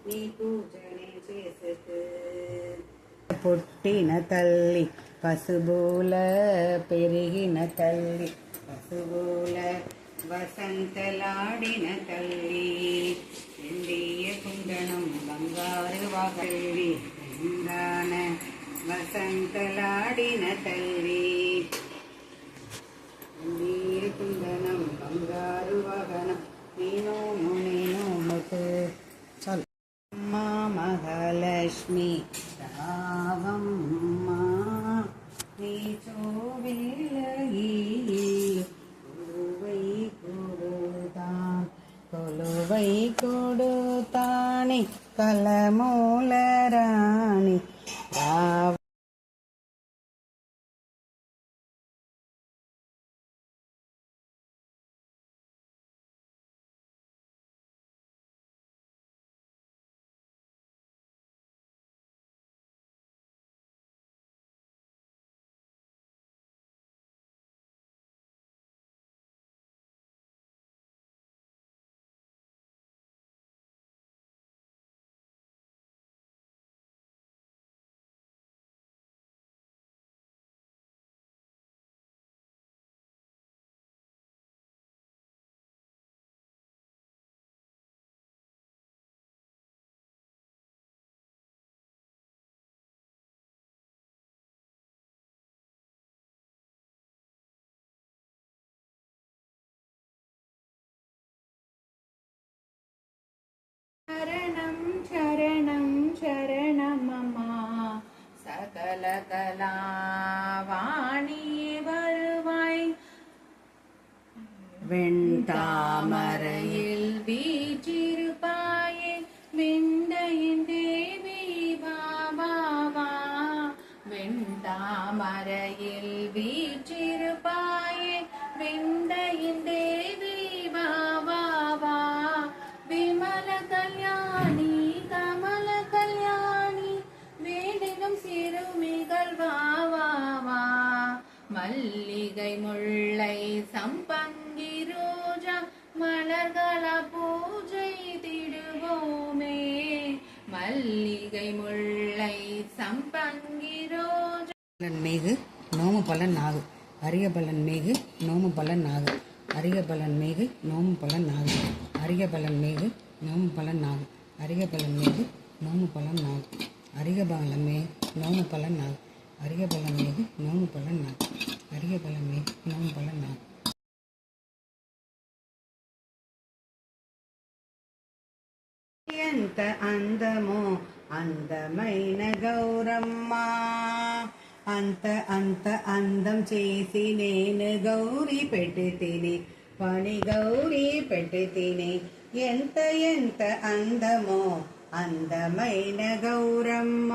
నీ పూజనే చేసేకు పుట్టిన తల్లి పసుబూల పెరిగిన తల్లి పసుబూల వసంతలాడిన తల్లి ఎండియ కుందనం బంగారు వాగల్లి ఎందాన వసంతలాడిన తల్లి ఎండియ కుందనం బంగారు వాగనం నేను ముట్టు చాలు అమ్మా మహాలక్ష్మి రావమ్మ నీ చోవేలగి కొలువై కొడుతాని కలమూల రాణి రావ शरणं शरणं शरणमम्मा सकल कलावाणी வருவாய் வெண்தாமரையில் வீற்றிருப்பாயே விண்டையின் தேவி பாபாவா வெண்தாமரையில் வீற்றிருப்பாயே விண்டையின் தேவி பாபாவா விமல கல்யாணி கமல கல்யாணி வேண்டிலும் சிறுமிகள் வாவாவா மல்லிகை முல்லை சம்பங்கி ரோஜா மலர்கள பூஜை திடுவோமே மல்லிகை முல்லை சம்பங்கி ரோஜா மேகு நோம பலன் நாகு அரிய பலன் மேகு நோம பலன் நாகு அரிய பலன் மேகு நோம பலன் நாகு அரிய பலன் மேகு நோம பலன் நாகு அரிய பலன் மேகு நோம பலன் நாகு அரிய பலன் மே நோம பலன் நாகு அரிய பலன் மேகு நோம பலன் நாகு அரிய பலன் மேகு நோம பலன் நாகு ఎంత అందమో అందమైన గౌరమ్మ అంత అందం చేసి నేను గౌరీ పెట్టి తిని పని గౌరీ పెట్టి తిని ఎంత అందమో అందమైన గౌరమ్మ